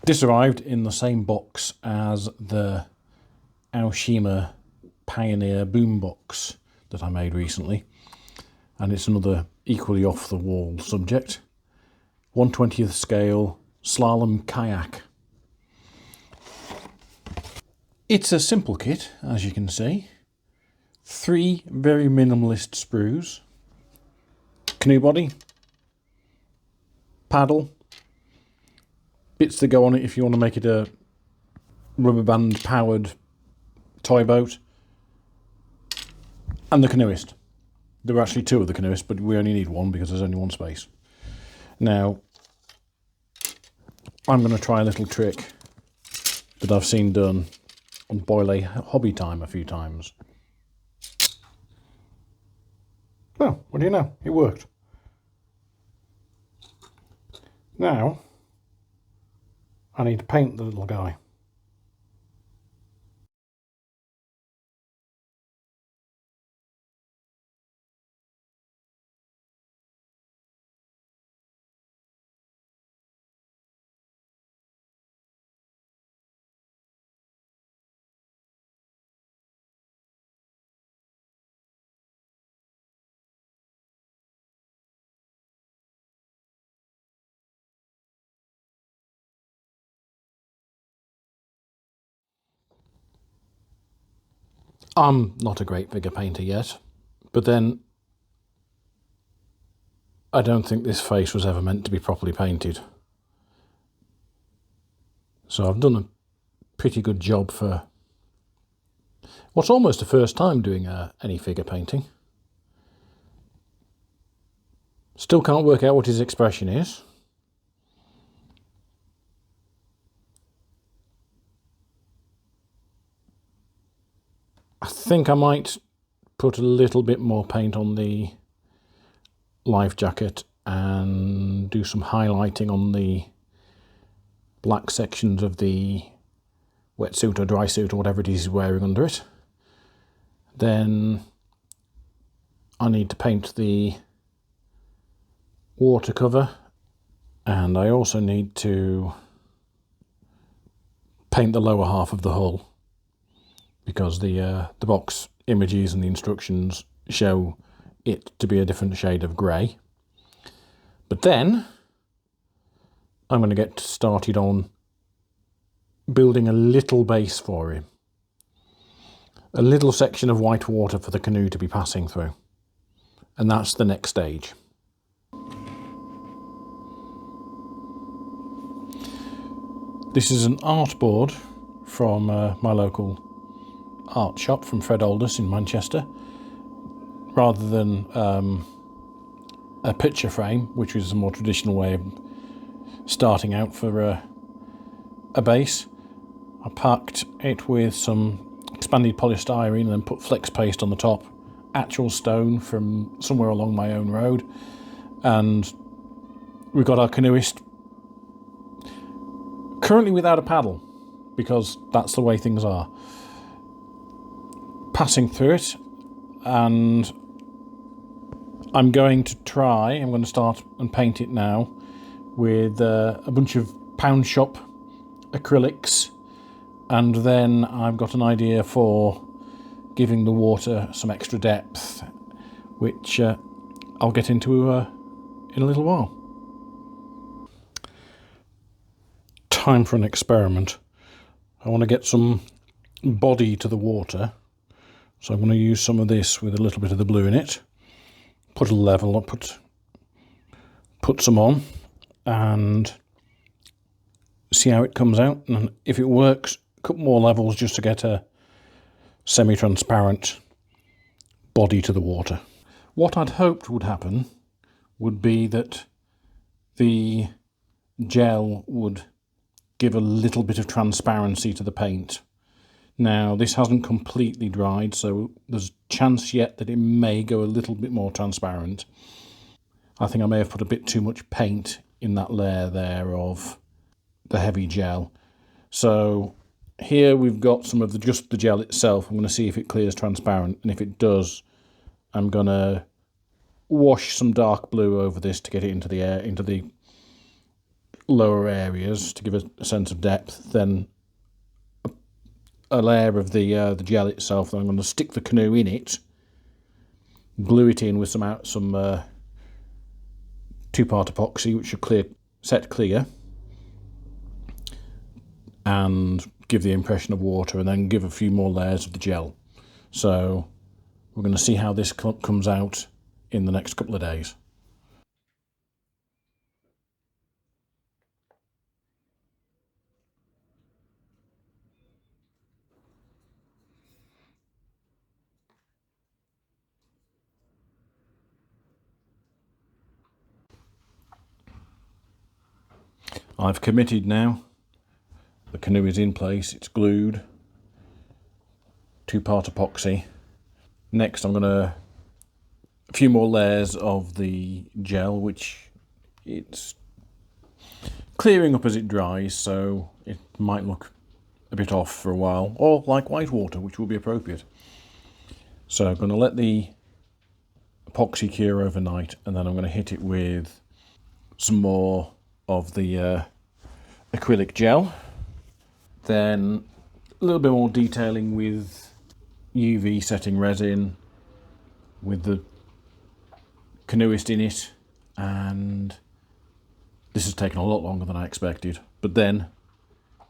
This arrived in the same box as the Aoshima Pioneer boombox that I made recently, and it's another equally off-the-wall subject. 1/20th scale slalom kayak. It's a simple kit, as you can see. 3 very minimalist sprues, canoe body, paddle, bits that go on it if you want to make it a rubber band powered toy boat, and the canoeist. There are actually 2 of the canoeists, but we only need 1 because there's only 1 space. Now, I'm going to try a little trick that I've seen done on Boile Hobby Time a few times. Well, what do you know? It worked. Now, I need to paint the little guy. I'm not a great figure painter yet, but then I don't think this face was ever meant to be properly painted. So I've done a pretty good job for what's almost the first time doing any figure painting. Still can't work out what his expression is. I think I might put a little bit more paint on the life jacket and do some highlighting on the black sections of the wetsuit or dry suit or whatever it is he's wearing under it. Then I need to paint the water cover, and I also need to paint the lower half of the hull, because the box images and the instructions show it to be a different shade of grey. But then I'm going to get started on building a little base for him. A little section of white water for the canoe to be passing through. And that's the next stage. This is an art board from my local art shop from Fred Aldous in Manchester, rather than a picture frame, which is a more traditional way of starting out for a base. I packed it with some expanded polystyrene and then put flex paste on the top, actual stone from somewhere along my own road, and we've got our canoeist currently without a paddle, because that's the way things are. Passing through it, and I'm going to start and paint it now with a bunch of pound shop acrylics, and then I've got an idea for giving the water some extra depth, which I'll get into in a little while. Time for an experiment. I want to get some body to the water. So I'm going to use some of this with a little bit of the blue in it. Put a level up, put some on, and see how it comes out. And if it works, a couple more levels just to get a semi-transparent body to the water. What I'd hoped would happen would be that the gel would give a little bit of transparency to the paint. Now, this hasn't completely dried, so there's a chance yet that it may go a little bit more transparent. I think I may have put a bit too much paint in that layer there of the heavy gel. So here we've got some of just the gel itself. I'm going to see if it clears transparent, and if it does, I'm going to wash some dark blue over this to get it into the air, into the lower areas to give a sense of depth, then a layer of the gel itself. Then I'm going to stick the canoe in it, glue it in with some 2-part epoxy, which should set clear, and give the impression of water, and then give a few more layers of the gel. So we're going to see how this comes out in the next couple of days. I've committed now. The canoe is in place, it's glued, 2-part epoxy. Next I'm going to a few more layers of the gel, which it's clearing up as it dries, so it might look a bit off for a while, or like whitewater, which will be appropriate. So I'm going to let the epoxy cure overnight, and then I'm going to hit it with some more of the acrylic gel. Then a little bit more detailing with UV setting resin, with the canoeist in it, and this has taken a lot longer than I expected, but then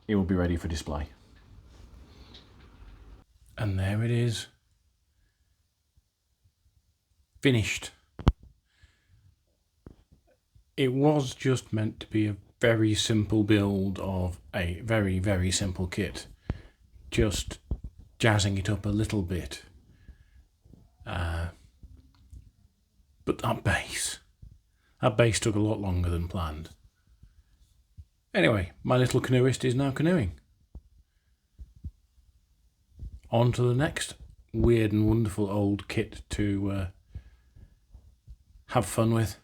it will be ready for display. And there it is, finished. It was just meant to be a very simple build of a very, very simple kit, just jazzing it up a little bit. But that base took a lot longer than planned. Anyway, my little canoeist is now canoeing. On to the next weird and wonderful old kit to have fun with.